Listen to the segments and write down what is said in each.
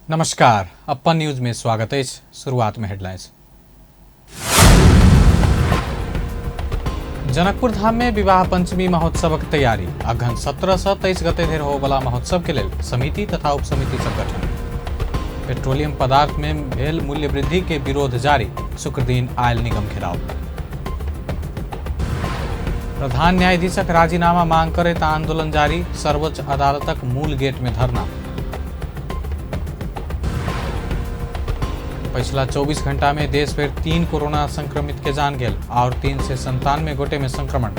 नमस्कार, अपन न्यूज में स्वागत है। शुरुआत में हेडलाइंस। जनकपुर धाम में विवाह पंचमी महोत्सव की तैयारी। अघन 17 से 23 गते धरि होबला महोत्सव के लेल समिति तथा उप समिति सब गठन। पेट्रोलियम पदार्थ में भेल मूल्य वृद्धि के विरोध जारी। शुक्र दिन आयल निगम घेराव। प्रधान न्यायाधीशक राजीनामा मांग करैत आंदोलन जारी। सर्वोच्च अदालतक मूल गेट में धरना। पिछला 24 घंटा में देश भर 3 कोरोना संक्रमित के जान गेल और 3 से 97 गोटे में संक्रमण।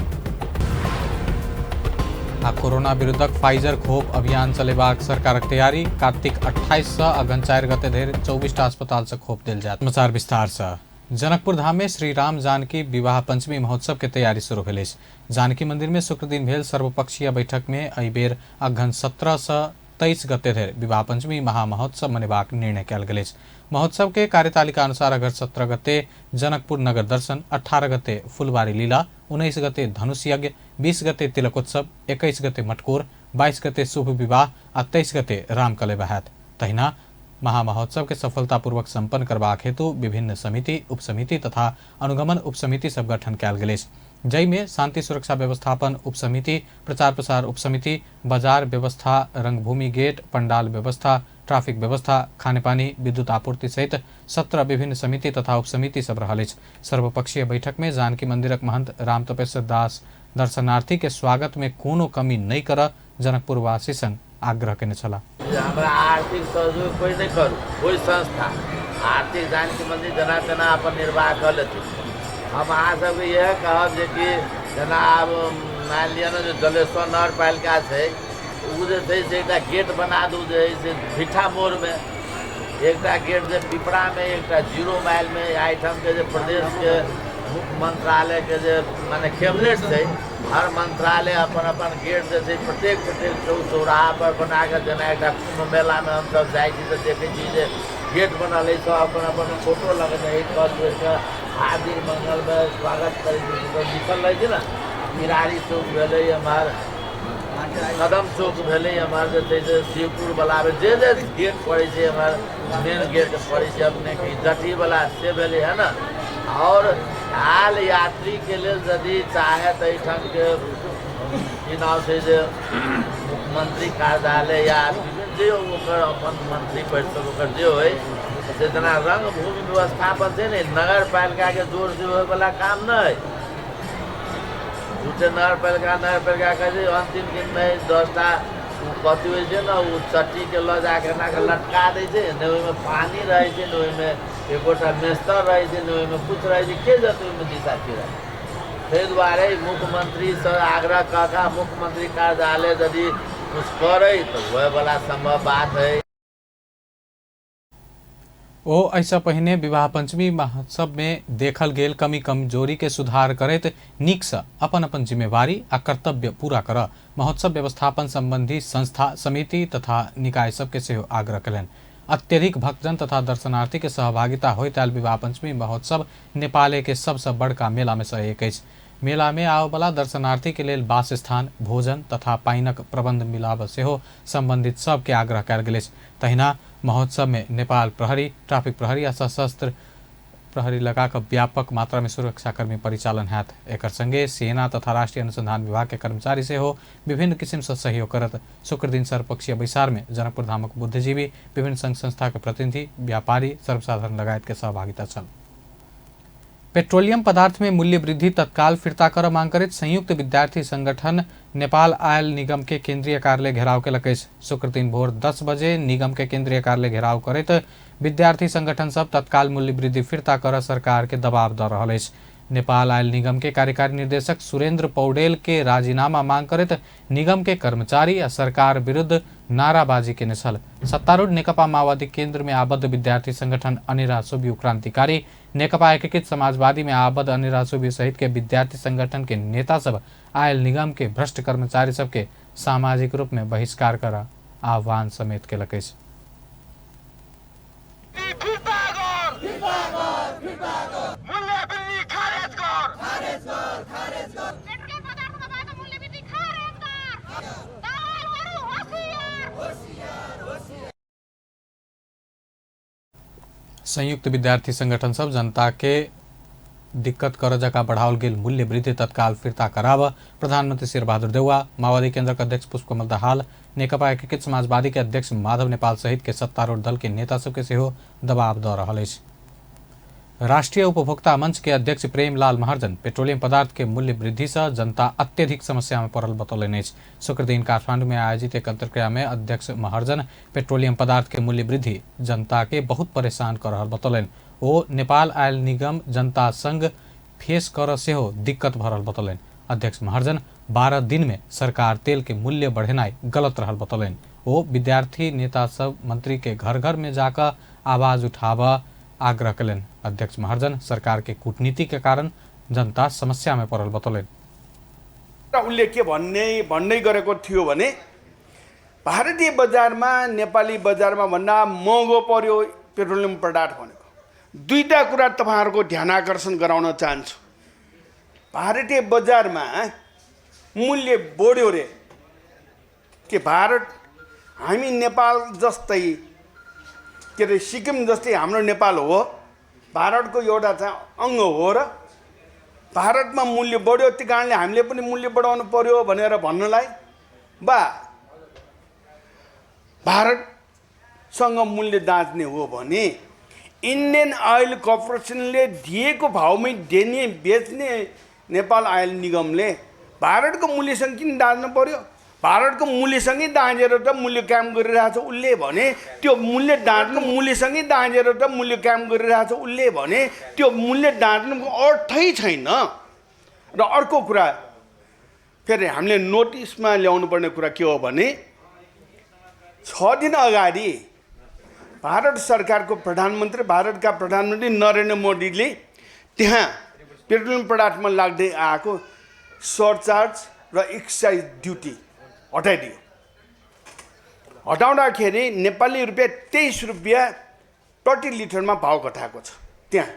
आ कोरोना विरुद्धक फाइजर खोप अभियान चलेबाक सरकारक तैयारी। कार्तिक 28 से अगन 4 गते धरि 24 अस्पताल से खोप देल जायत। समाचार विस्तार से। जनकपुर धाम में श्री राम जानकी विवाह पंचमी महोत्सव के तैयारी शुरू भेल अछि। जानकी मंदिर में शुक्र दिन भेल सर्वपक्षीय बैठक में एहि बेर अगन 17 से 23 गते धरि विवाह पंचमी महामहोत्सव मनेबाक निर्णय कयल गेल अछि। महोत्सव के कार्यतालिका अनुसार अगर 17 गते जनकपुर नगर दर्शन, 18 गते फुलबारी लीला, 19 गते धनुष यज्ञ, 20 गते तिलकोत्सव, 21 गते मटकोर, 22 गते शुभ विवाह आ 23 गते रामकलेवा हैत। तहिना महामहोत्सव के सफलतापूर्वक संपन्न करबाक हेतु विभिन्न समिति, उप समिति तथा अनुगमन उप समिति सब गठन कयल गेल अछि। जय में शांति सुरक्षा व्यवस्थापन उप समिति, प्रचार प्रसार उप समिति, बाजार व्यवस्था, रंगभूमि गेट, पंडाल व्यवस्था, ट्रैफिक व्यवस्था, खाने पानी, विद्युत आपूर्ति सहित 17 विभिन्न समिति तथा उप समिति सब रहल अछि। सर्वपक्षीय बैठक में जानकी मंदिरक महंत राम तपेश्वर दास दर्शनार्थी के स्वागत में कोनो कमी नहीं कर जनकपुर वासी संग आग्रह केने छला। हमरा आर्थिक सहयोग कोई नहीं करू, कोई संस्था आर्थिक जानकी मंदिर जना तना अपन निर्वाह कर लेती। हम अहाँ सबके यह कहब जे कि जना अब मान लिया ना जो जलेश्वर नगर पालिका है उ जे छै से एकटा गेट बना दू जे से भिठा मोड़ में, एकटा गेट जे पिपरा में, एकटा 0 माइल में। आइठम के जे प्रदेश के मुख्य मंत्रालय के जे माने कैबिनेट है, हर मंत्रालय अपन अपन गेट जे छै प्रत्येक चौराहा पर बना के जेना एकटा कुंभ मेला में हम सब जाइ छी तो देखे छी जे गेट बनल है, सब अपन अपन फोटो लगल है। हार्दिक मंगल में स्वागत करे लिखल रहे छै ना। मिरारी चौक भेले हमार, कदम चौक भेले हमार, जे शिवपुर वाला जे गेट पड़े छै हमार मेन गेट पड़े छै अपने के जटी वाला से भेले है ना। और हाल यात्री के लिए यदि चाहे तो एठन के नाम से जे मुख्यमंत्री कार्यालय या जे ओकर अपन मंत्री परिषद ओकर जे होय से जना रंग भूमि व्यवस्थापन से नहीं, नगर पालिका के जोर से होय वाला काम नहीं। झूठे नगर पालिका के अंतिम दिन में 10टा कथी हो छै ना, उ चट्टी के ल जाके ना के लटका दै छै, ने ओय में पानी रहे छै, ने ओय में एगोटा मेस्तर रहे छै, ने ओय में कुछ रहे छै, के जते ओय में दिशा फिरे। ताहि द्वारे मुख्यमंत्री से आग्रह कका मुख्यमंत्री कार्यालय यदि कुछ करे तो वह वाला संभव बात है। ओ ऐसा पहिने विवाह पंचमी महोत्सव में देखल गेल कमी कमजोरी के सुधार करैत नीक से अपन अपन जिम्मेवारी आ कर्तव्य पूरा कर महोत्सव व्यवस्थापन संबंधी संस्था, समिति तथा निकाय सबके सेहो आग्रह कयलनि। अत्यधिक भक्तजन तथा दर्शनार्थी के सहभागिता होइत आयल विवाह पंचमी महोत्सव नेपाल के सबसे बड़का मेला में से एक अछि। मेला में आवे वाला दर्शनार्थी के लेल वास स्थान, भोजन तथा पाइनक प्रबंध मिलाब सेहो संबंधित सबके आग्रह कयल गेल अछि। तहिना महोत्सव में नेपाल प्रहरी, ट्रैफिक प्रहरी आ सशस्त्र प्रहरी लगाकर व्यापक मात्रा में सुरक्षाकर्मी परिचालन हैत। एकर संगे सेना तथा राष्ट्रीय अनुसंधान विभाग के कर्मचारी सेहो विभिन्न किसिम से सहयोग करत। शुक्र दिन सर्वपक्षीय बैसार में जनकपुर धामक बुद्धिजीवी, विभिन्न संघ संस्था के प्रतिनिधि, व्यापारी, सर्वसाधारण लगायत के सहभागिता छल। पेट्रोलियम पदार्थ में मूल्य वृद्धि तत्काल फिर्ता कर मांग करैत संयुक्त विद्यार्थी संगठन नेपाल आयल निगम के केंद्रीय कार्यालय घेराव केलक अछि। शुक्र दिन भोर 10 बजे निगम के केंद्रीय कार्यालय घेराव करैत विद्यार्थी संगठन सब तत्काल मूल्य वृद्धि फिर्ता कर सरकार के दबाव द रहल अछि। नेपाल आयल निगम के कार्यकारी निर्देशक सुरेंद्र पौडेल के राजीनामा मांग करैत निगम के कर्मचारी आ सरकार विरुद्ध नाराबाजी केने छल। सत्तारूढ़ नेकपा माओवादी केंद्र में आबद्ध विद्यार्थी संगठन अनिरा सुबी क्रांतिकारी, नेकपा एकीकृत समाजवादी में आबद्ध अनिरा सुबी सहित के विद्यार्थी संगठन के नेता सब आयल निगम के भ्रष्ट कर्मचारी सबके सामाजिक रूप में बहिष्कार कर आह्वान समेत केलक अछि। संयुक्त विद्यार्थी संगठन सब जनता के दिक्कत कर्जा का बढ़ावल गेल मूल्य वृद्धि तत्काल फिर्ता कराव प्रधानमंत्री शेरबहादुर देउवा, माओवादी केन्द्र के अध्यक्ष पुष्पकमल दाहाल, नेकपा एकीकृत समाजवादी के अध्यक्ष माधव नेपाल सहित के सत्तारूढ़ दल के नेता सबके सेहो दबाव द रहल अछि। राष्ट्रीय उपभोक्ता मंच के अध्यक्ष प्रेमलाल महर्जन पेट्रोलियम पदार्थ के मूल्य वृद्धि से जनता अत्यधिक समस्या में पड़ल बतौलनि अछि। शुक्र दिन काठमांडू में आयोजित एक अंतर्क्रिया में अध्यक्ष महर्जन पेट्रोलियम पदार्थ के मूल्य वृद्धि जनता के बहुत परेशान कर रहल बतौलनि। ओ नेपाल आयल निगम जनता संग फेस कर सेहो दिक्कत भरल बतौलनि। अध्यक्ष महर्जन 12 दिन में सरकार तेल के मूल्य बढ़ेनाई गलत रहल बतौलनि। ओ विद्यार्थी नेता सब मंत्री के घर घर में जाकर आवाज उठावा आग्रह करें। अध्यक्ष महर्जन सरकार के कूटनीति के कारण जनता समस्या में पड़ल बतौलें। उसले के भन्दै गरेको थियो भने भारतीय बजारमा नेपाली बजारमा भन्दा महँगो पर्यो पेट्रोलियम पदार्थ भनेको। दुईटा कुरा तपाईहरुको ध्यान आकर्षण गराउन चाहन्छु। भारतीय बजारमा मूल्य बढ्यो रे के भारत हामी नेपाल जस्तै के रे सिक्किम जस्तै हाम्रो नेपाल हो, भारतको एउटा चाहिँ अंग हो र भारतमा मूल्य बढ्यो त्यही कारणले हामीले पनि मूल्य बढाउनु पर्यो भनेर भन्नलाई बा भारतसँग मूल्य दाँच्ने हो भने इन्डियन ऑयल कर्पोरेसनले दिएको भावमै देने बेच्ने नेपाल आयल निगमले भारतको मूल्यसँग किन दाँच्नु पर्यो? भारतको मूल्यसँगै दाँजेर त मूल्य काम गरिरहेछ उसले भने त्यो मूल्य दाँच्नु मूल्यसँगै दाँजेर त मूल्य काम गरिरहेछ उसले भने त्यो मूल्य दाँच्नुको अर्थै छैन। र अर्को कुरा फेरि हामीले नोटिसमा ल्याउनु पर्ने कुरा के हो भने 6 दिन अगाडि भारत सरकारको प्रधानमन्त्री भारतका प्रधानमन्त्री नरेन्द्र मोदीले त्यहाँ पेट्रोलियम पदार्थमा लाग्दै आएको सरचार्ज र एक्साइज ड्युटी हटाइदियो। हटाउँदाखेरि नेपाली रुपियाँ 23 रुपियाँ प्रति लिटरमा भाव घटाएको छ त्यहाँ।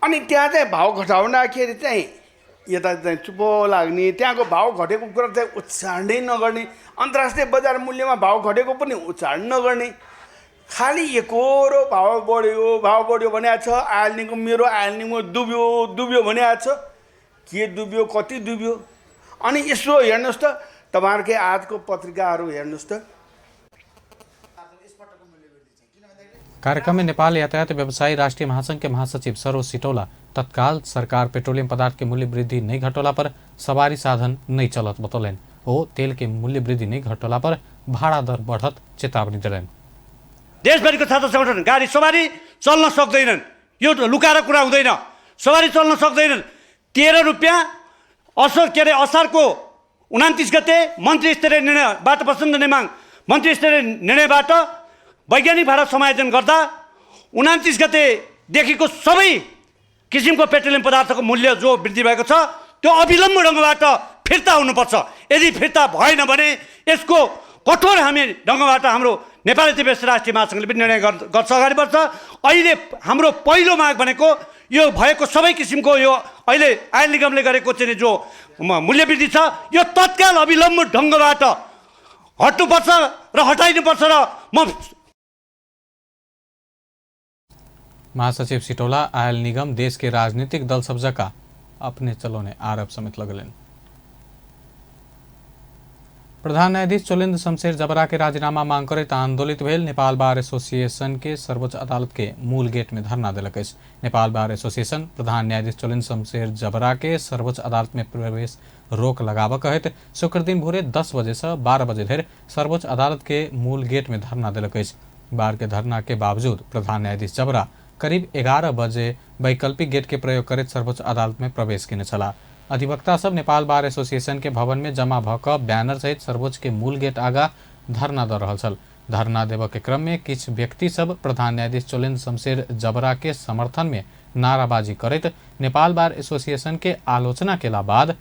अनि त्यहाँ चाहिँ भाव घटाउँदाखेरि चाहिँ यता चाहिँ चुप्पो लाग्ने, त्यहाँको भाव घटेको कुरा चाहिँ उच्चारणै नगर्ने, अन्तर्राष्ट्रिय बजार मूल्यमा भाव घटेको पनि उच्चारण नगर्ने, खालि एकहोरो भाव बढ्यो भनेको छ। आयल निगम मेरो आयल निगम डुब्यो भनेको छ। के डुब्यो, कति डुब्यो? अनि यसो हेर्नुहोस् त तपाईहरुकै आजको पत्रिकाहरू हेर्नुहोस् त। कार्यक्रम में नेपाल यातायात व्यवसायी राष्ट्रीय महासंघ के महासचिव सरोज सिटौला तत्काल सरकार पेट्रोलियम पदार्थ के मूल्य वृद्धि नहीं घटोला पर सवारी साधन नहीं चलत बतौलें। ओ तेल के मूल्य वृद्धि नहीं घटोला पर भाड़ा दर बढ़त चेतावनी दिलें। देशभरिको छात्र संगठन गाडी सवारी चल्न सक्दैनन्, यो लुकाएर कुरा हुँदैन। सवारी चल्न सक्दैनन्। 13 रुपियाँ असारको 29 गते मन्त्री स्तरीय निर्णयबाट प्रचण्ड नेमाङ मन्त्री स्तरीय निर्णयबाट वैज्ञानिक भाडा समायोजन गर्दा 29 गतेदेखिको सबै किसिमको पेट्रोलियम पदार्थको मूल्य जो वृद्धि भएको छ त्यो अविलम्ब ढङ्गबाट फिर्ता हुनुपर्छ। यदि फिर्ता भएन भने यसको कठोर हामी ढङ्गबाट हाम्रो नेपाली व्यवसायी राष्ट्रिय महासङ्घले पनि निर्णय गर्छ, अगाडि बढ्छ। अहिले हाम्रो पहिलो माग भनेको यो भएको सबै किसिमको यो अहिले आयल निगमले गरेको चाहिँ जो मूल्य वृद्धि छ यो तत्काल अविलम्ब ढङ्गबाट हट्नुपर्छ र हटाइनुपर्छ। र म महासचिव सिटौला आयल निगम देश के राजनीतिक दल सब जका अपने चलोने आरोप समेत लगलें। प्रधान न्यायाधीश चोलेन्द्र शमशेर जबरा के राजीनामा मांग करैत आंदोलित भेल नेपाल बार एसोसिएशन के सर्वोच्च अदालत के मूल गेट में धरना देलक अछि। नेपाल बार एसोसिएशन प्रधान न्यायाधीश चोलेन्द्र शमशेर जबरा के सर्वोच्च अदालत में प्रवेश रोक लगाव कहत शुक्र दिन भोरे 10 बजे से 12 बजे धरि सर्वोच्च अदालत के मूल गेट में धरना देलक अछि। बार के धरना के बावजूद प्रधान न्यायाधीश जबरा करीब 11 बजे वैकल्पिक गेट के प्रयोग करैत सर्वोच्च अदालत में प्रवेश किने छला। अधिवक्ता सब नेपाल बार एसोसिएशन के भवन में जमा भक बैनर सहित सर्वोच्च के मूल गेट आगा धरना द रहल छल। धरना देव के क्रम में किछ व्यक्ति सब प्रधान न्यायाधीश चोलेन्द्र शमशेर जबरा के समर्थन में नाराबाजी करैत नेपाल बार एसोसिएशन के आलोचना केला बाद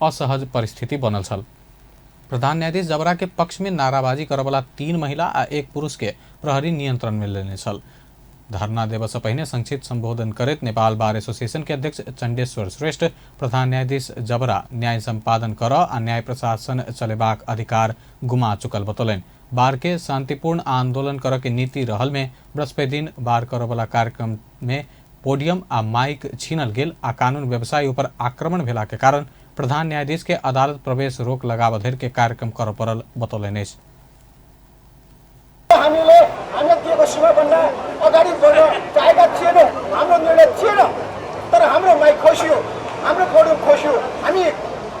असहज परिस्थिति बनल छल। प्रधान न्यायाधीश जबरा के पक्ष में नाराबाजी करवला 3 महिला आ 1 पुरुष के प्रहरी नियंत्रण में लेने छल। धरना देव से पहले संक्षिप्त संबोधन करते नेपाल बार एसोसिएशन के अध्यक्ष चंडेश्वर श्रेष्ठ प्रधान न्यायाधीश जबरा न्याय संपादन कर आ न्याय प्रशासन चलेबाक अधिकार गुमा चुकल बतौलें। बार के शांतिपूर्ण आंदोलन कर के नीति रहल में बृहस्पति दिन बार कर वाला कार्यक्रम में पोडियम आ माइक छीनल गेल आ कानून व्यवसायी ऊपर आक्रमण भेला के कारण प्रधान न्यायाधीश के अदालत प्रवेश रोक लगाव धरि के कार्यक्रम कर परल बतौलनि। हामीले दिएको सीमाभन्दा अगाडि बढ्न चाहेका थिएनौँ, हाम्रो निर्णय थिएन, तर हाम्रो माइक खोसियो, हाम्रो पोडियम खोसियो, हामी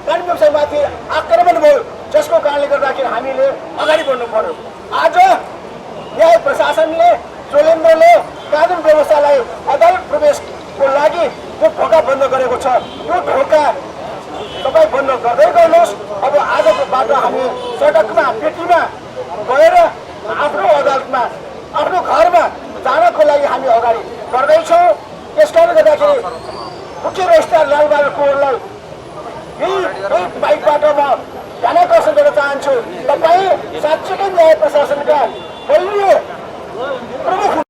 कानुन व्यवसायमाथि आक्रमण भयो, जसको कारणले गर्दाखेरि हामीले अगाडि बढ्नु पर्यो। आज न्याय प्रशासनले चोलेन्द्रले कानुन व्यवस्थालाई अदालत प्रवेशको लागि यो ढोका बन्द गरेको छ। यो ढोका तपाईँ बन्द गर्दै गर्नुहोस्। अब आजको बाटो हामी सडकमा पेटीमा गएर आफ्नो अदालतमा आफ्नो घरमा जानको लागि हामी अगाडि बढ्दैछौँ। यस कारणले गर्दाखेरि मुख्य रजिस्ट्रार लालबहादुर कुँवरलाई यही बाइकबाट म ध्यानाकर्षण गर्न चाहन्छु। तपाईँ साँच्चीकै न्याय प्रशासनका बलियो प्रमुख।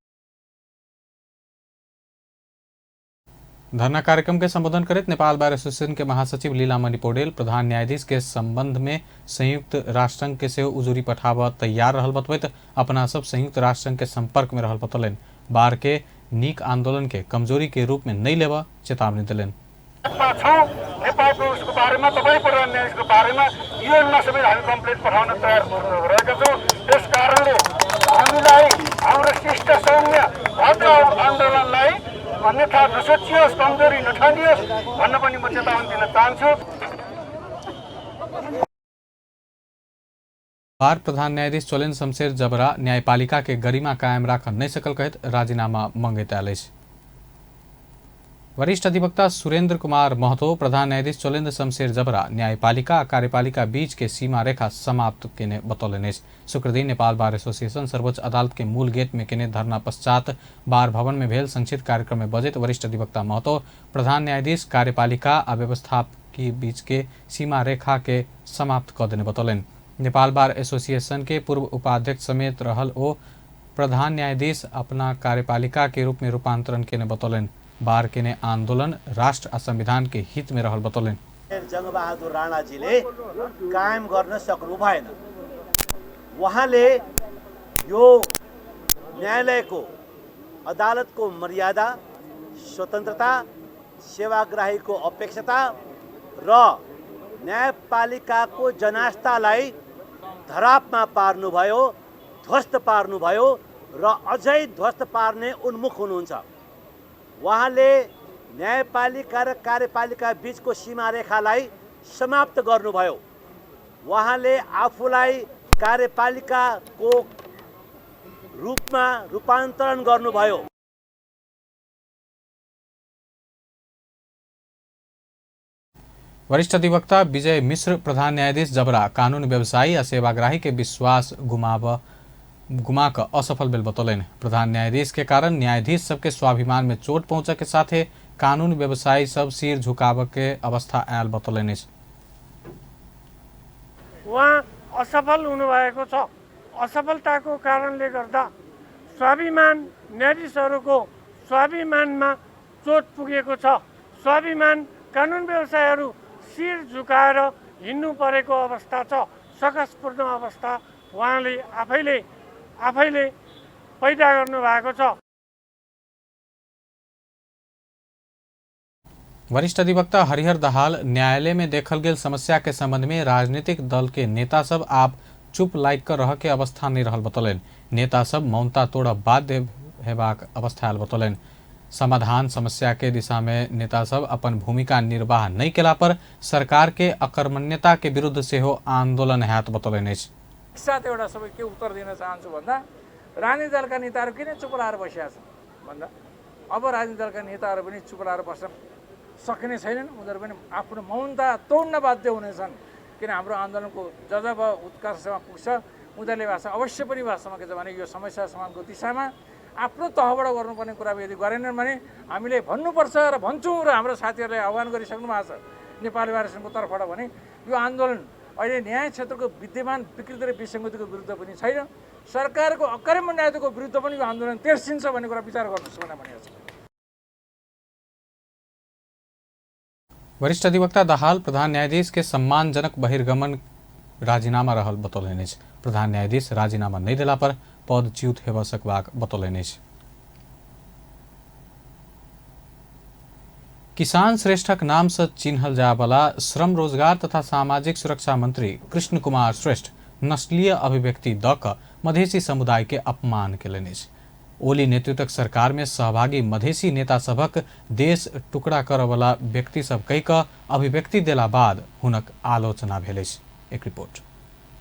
धरना कार्यक्रम के संबोधन करित नेपाल बार एसोसिएशन के महासचिव लीलामणि पौडेल प्रधान न्यायाधीश के संबंध में संयुक्त राष्ट्र संघ के सेहो उजुरी पठाव तैयार रहल बतबैत अपना सब संयुक्त राष्ट्र संघ के संपर्क में रहल बतौलन। बार के नीक आंदोलन के कमजोरी के रूप में नहीं लेवा चेतावनी दिलेन। नेपालको उसको बारेमा तपाईँ प्रधान न्यायाधीशको बारेमा युएनमा सबै हामी कम्प्लेन पठाउन तयार रहेका छौँ। त्यस कारणले हामीलाई हाम्रो शिष्ट सौम्य भव्य आन्दोलनलाई अन्यथा नसोचियोस्, कमजोरी नठानियोस् भन्न पनि म चेतावनी दिन चाहन्छु। बार प्रधान न्यायाधीश चोलेन्द्र शमशेर जबरा न्यायपालिका के गरिमा कायम राख नहीं सकल कहित राजीनामा मंगैत आयल। वरिष्ठ अधिवक्ता सुरेंद्र कुमार महतो प्रधान न्यायाधीश चोलेन्द्र शमशेर जबरा न्यायपालिका और कार्यपालिका बीच के सीमा रेखा समाप्त केने बतौलनि। शुक्र दिन नेपाल बार एसोसिएशन सर्वोच्च अदालत के मूल गेट में केने धरना पश्चात बार भवन में भेल संक्षिप्त कार्यक्रम में बजट वरिष्ठ अधिवक्ता महतो प्रधान न्यायाधीश कार्यपालिका आ व्यवस्थापकी बीच के सीमा रेखा के समाप्त क देने बतौलनि। नेपाल बार एसोसिएशन के पूर्व उपाध्यक्ष समेत रहल ओ प्रधान न्यायाधीश अपना कार्यपालिका के रूप में रूपांतरण केने बतौलनि। बार के ने आंदोलन राष्ट्र और संविधान के हित में रहल बतौलन। जंगबहादुर राणाजीले कायम गर्न सक्नु भएन। उहाँले यो न्यायालयको अदालतको मर्यादा, स्वतन्त्रता, सेवाग्राहीको अपेक्षता र न्यायपालिकाको जनास्थालाई धरापमा पार्नुभयो, ध्वस्त पार्नुभयो र अझै ध्वस्त पार्ने उन्मुख हुनुहुन्छ। उहाँले न्यायपालिका र कार्यपालिका बीचको सीमारेखालाई समाप्त गर्नुभयो। उहाँले आफूलाई कार्यपालिकाको रूपमा रूपान्तरण गर्नुभयो। वरिष्ठ अधिवक्ता विजय मिश्र प्रधान न्यायाधीश जबरा कानून व्यवसायी या सेवाग्राही के विश्वास गुमा कर असफल बेल बतौलन। प्रधान न्यायाधीश के कारण न्यायाधीश सबके स्वाभिमान में चोट पहुंचे के साथ कानून व्यवसायी सब सिर झुकाव के अवस्था आयल बतौलन। उहाँ असफल हुनुभएको छ। असफलताको कारणले गर्दा स्वाभिमान, न्यायाधीशहरूको स्वाभिमानमा चोट पुगेको छ। स्वाभिमान, कानुन व्यवसायीहरू सिर झुकाएर हिँड्नु परेको अवस्था छ। सकसपूर्ण अवस्था उहाँले आफैले पैदा गर्नु भएको छ। वरिष्ठ अधिवक्ता हरिहर दाहाल न्यायालय में देखल गेल समस्या के संबंध में राजनीतिक दल के नेता सब आप चुप लाइक कर रह के अवस्था नहीं रहल बतौलन। नेता सब मौनता तोड़ बाध्य हेबाक अवस्था आयल बतौलन। समाधान समस्या के दिशा में नेता सब अपन भूमिका निर्वाह नहीं केला पर सरकार के अकर्मण्यता के विरुद्ध से हो आंदोलन हैत बतौलन। साथ एउटा सबै के उत्तर दिन चाहन्छु भन्दा राजनीतिक दलका नेताहरू किन चुप लाएर बसिया छन् भन्दा अब राजनीतिक दलका नेताहरू पनि चुप लाएर बस्न सक्ने छैनन्। उनीहरू पनि आफ्नो मौनता तोड्न बाध्य हुनेछन्। किन हाम्रो आन्दोलनको जब उत्कर्षमा पुग्छ उनीहरूले भाषा अवश्य पनि भाषामा के छ भने यो समस्या समाधानको दिशामा आफ्नो तहबाट गर्नुपर्ने कुरा यदि गरेनन् भने हामीले भन्नुपर्छ र भन्छौँ र हाम्रो साथीहरूले आह्वान गरिसक्नु भएको छ नेपाली बार एसोसिएसनको तर्फबाट भने यो आन्दोलन अहिले न्याय क्षेत्रको विद्यमान विकृति र विसङ्गतिको विरुद्ध पनि छैन, सरकारको अकर्मण्यताको विरुद्ध पनि यो आन्दोलन तेर्सिन्छ भन्ने कुरा विचार गर्नुहोस् भनेर भनेको छ। वरिष्ठ अधिवक्ता दाहाल प्रधान न्यायाधीश के सम्मानजनक बहिर्गमन राजीनामा रहल बतौलन। प्रधान न्यायाधीश राजीनामा नहीं देला पर पद च्युत हेब सकबाक बतौलनि। किसान श्रेष्ठक नाम से चिन्हल जाए वाला श्रम रोजगार तथा सामाजिक सुरक्षा मंत्री कृष्ण कुमार श्रेष्ठ नस्लीय अभिव्यक्ति द क मधेसी समुदाय के अपमान केलनि। ओली नेतृत्वक सरकार में सहभागी मधेसी नेता सबक देश टुकड़ा कर वाला व्यक्ति सब कई क अभिव्यक्ति देला बाद हुनक आलोचना भेल। एक रिपोर्ट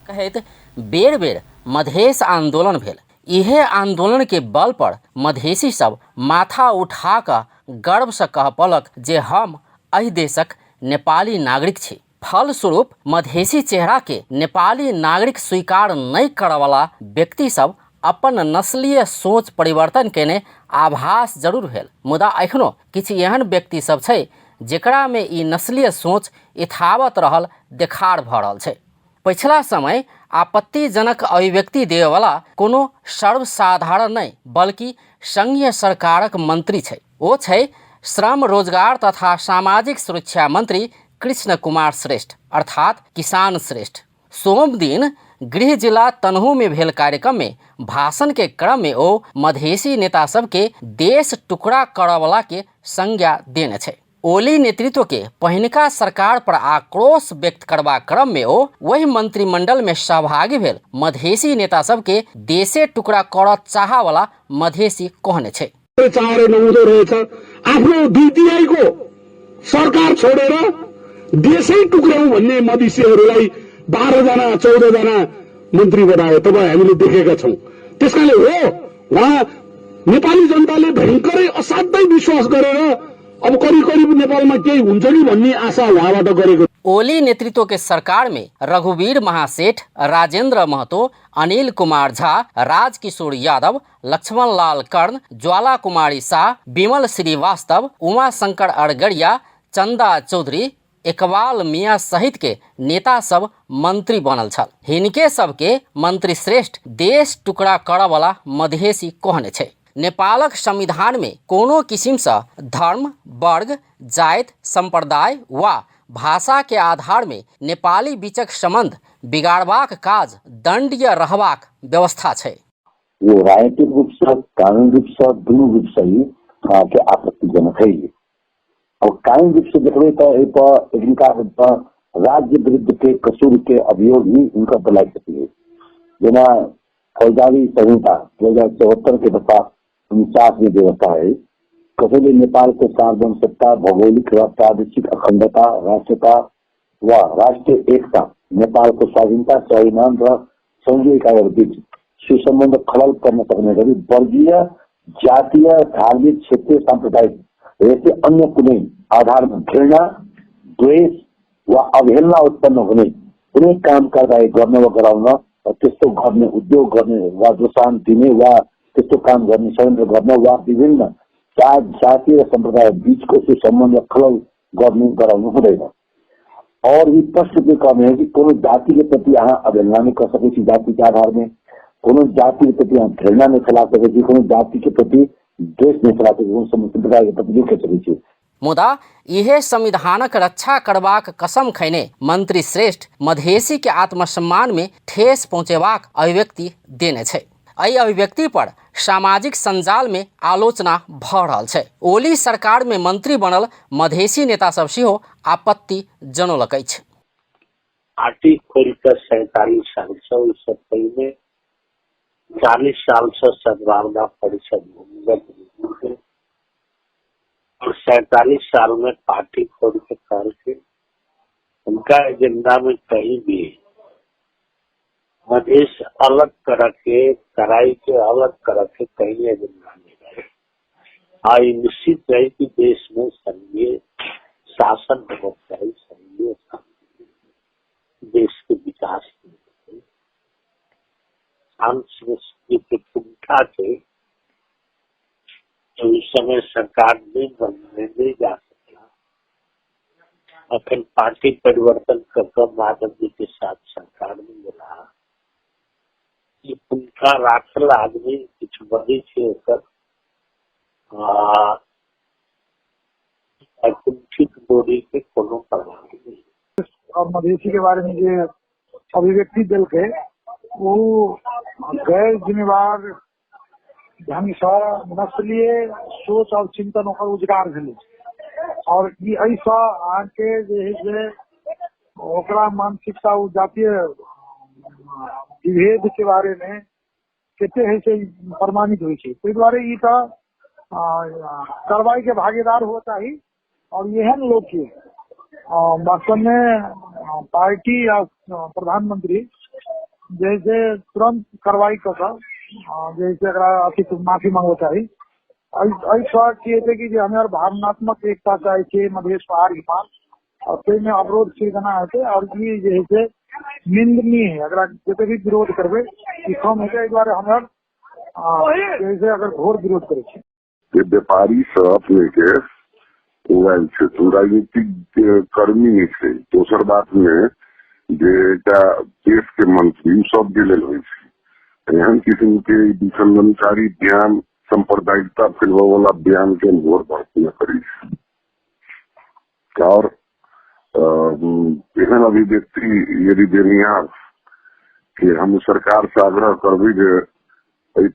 कहैत बेर बेर मधेश आंदोलन भेल। इहे आंदोलन के बल पर मधेसी सब माथा उठा कर गर्व से कह पलक जे हम एहि देशक नेपाली नागरिक छी। फलस्वरूप मधेसी चेहरा के नेपाली नागरिक स्वीकार नहीं करय वाला व्यक्ति सब अपन नस्लीय सोच परिवर्तन केने आभास जरूर भेल। मुदा एखनो किछु एहन व्यक्ति सब छै जेकरा में ई नस्लीय सोच यथावत रहल देखार भ रहल छै। पिछला समय आपत्तिजनक अभिव्यक्ति देवे वाला कोनो सर्वसाधारण नहीं बल्कि संघीय सरकारक मंत्री छै। वो छै श्रम रोजगार तथा सामाजिक सुरक्षा मंत्री कृष्ण कुमार श्रेष्ठ अर्थात किसान श्रेष्ठ। सोम दिन गृह जिला तनहू में भेल कार्यक्रम में भाषण के क्रम में ओ मधेसी नेता सब के देश टुकड़ा करय वाला के संज्ञा देने छै। ओली नेतृत्व के पहिनका सरकार पर आक्रोश व्यक्त करबा क्रम में ओ वही मंत्रिमंडल में सहभागी भेल मधेसी नेता सब के देशे टुकड़ा कर चाह वाला मधेसी कहने छै। चाहेर नहुँदो रहेछ आफ्नो द्वितीयको सरकार छोडेर देशै टुक्र्याउँ भन्ने मधेसीहरूलाई 12 जना 14 जना मन्त्री बनायो। तपाईँ हामीले देखेका छौँ। त्यसकारणले हो उहाँ नेपाली जनताले भयंकरै असाध्यै विश्वास गरेर अब करीब करीब नेपालमा केही हुन्छ कि भन्ने आशा उहाँबाट गरेको। ओली नेतृत्व के सरकार में रघुवीर महासेठ, राजेंद्र महतो, अनिल कुमार झा, राजकिशोर यादव, लक्ष्मण लाल कर्ण, ज्वाला कुमारी शाह, विमल श्रीवास्तव, उमा शंकर अड़गड़िया, चंदा चौधरी, इकबाल मियाँ सहित के नेता सब मंत्री बनल छल। हिनके सबके मंत्री श्रेष्ठ देश टुकड़ा करय वाला मधेसी कहने छै। नेपालक संविधान में कोनो किसिम से धर्म, वर्ग, जाति, संप्रदाय वा भाषा के आधार में नेपाली बीचक संबंध बिगाड़बाक काज दंडनीय रहबाक व्यवस्था छै। यो राजनीतिक रूप से कानूनी रूप से दुनू रूप से ही के आपत्तिजनक है। और कानूनी रूप से देखबे तो इनका राज्य विरुद्ध के कसूर के अभियोग ही इनका बलाई सकती है। जेना फौजदारी संहिता 2074 के दफा 49 में व्यवस्था है कसैले नेपाल को सार्वभौमिकता, भौगोलिक र प्रादेशिक अखण्डता, राष्ट्रता वा राष्ट्रिय एकता, नेपाल को स्वाधीनता, स्वाभिमान र संघीय इकाइहरू बीच सुसम्बन्ध खलल गर्न सक्ने गरी वर्गीय, जातीय, धार्मिक, क्षेत्रीय, सांप्रदायिक जैसे अन्य कुनै आधारमा घृणा, द्वेष वा अवहेलना उत्पन्न हुने कुनै काम कारबाही गर्न वा गराउन, त्यस्तो गर्ने, उद्योग गर्ने वा प्रोत्साहन दिने वा त्यस्तो काम गर्ने, षड्यन्त्र गर्न वा विभिन्न जातीय संप्रदाय बीच को सुसम्बन्ध खलल गर्नु गराउनु हुँदैन। और ये स्पष्ट रूप में कहना है कि कोनो जाति के प्रति यहाँ अवहेलना नहीं कर सके, जाति के आधार में कोनो जाति के प्रति यहाँ घृणा नहीं फैला सके, कोनो जाति के प्रति द्वेष नहीं फैला सके, संप्रदाय के प्रति नहीं कर सके। मुदा यह संविधानक रक्षा करबाक कसम खैने मंत्री श्रेष्ठ मधेसी के आत्मसम्मान में ठेस पहुँचेबाक अभिव्यक्ति देने छै। एहि अभिव्यक्ति पर सामाजिक संजाल में आलोचना भ रहल छै। ओली सरकार में मंत्री बनल मधेसी नेता सब सेहो आपत्ति जनौलकै छै। पार्टी खोलकर 47 साल से उससे पहले 40 साल से सद्भावना परिषद भूमिगत और 47 साल में पार्टी खोल के करके उनका एजेंडा में कहीं भी मधेश अलग कर के तराई के अलग कर के कहीं एजेंडा नहीं रहे। हाँ, ये निश्चित है कि देश में संघीय शासन होना चाहिए, संघीय देश के विकास के संस्कृति के कुंठा थे तो उस समय सरकार में बनने नहीं जा सका। अखिल पार्टी परिवर्तन कर माधव जी के साथ सरकार में मिला। ये कुंठा राखल आदमी कुछ बड़ी थे कुंठित बोली के कोनो परवाह नहीं। और मधेसी के बारे में जो अभिव्यक्ति दल के वो गैर जिम्मेवार ढंग से नस्लीय सोच और चिंतन ओकर उजगार भेलै और ई ऐसा आके जे है जे ओकरा मानसिकता उ जातीय विभेद के बारे में कते है से प्रमाणित होइ छै। ताहि दुआरे ई तऽ कार्रवाई के भागीदार हुआ चाहिए और एहन लोग के वास्तव में पार्टी या प्रधानमंत्री जैसे तुरंत कार्रवाई कर जैसे अथी माफी मांगो चाहिए। ऐसा कि हमें भावनात्मक एकता चाहिए मधेश पहाड़ हिमाल और में अवरोध सृजना है और ये जैसे निंदनीय है। अगर जते भी विरोध करबे ई कम है द्वारा हमें जैसे अगर घोर विरोध करे व्यापारी सब अपने के राजनीतिक कर्मी छै। दोसर बात में जे देश के मंत्री सब के लेल होइ छै। एहन किस्म के विखंडनकारी बयान सांप्रदायिकता फैलावे वाला बयान के घोर भर्ती करी और एहन अभिव्यक्ति यदि देनिहार कि हम सरकार से आग्रह करबी जे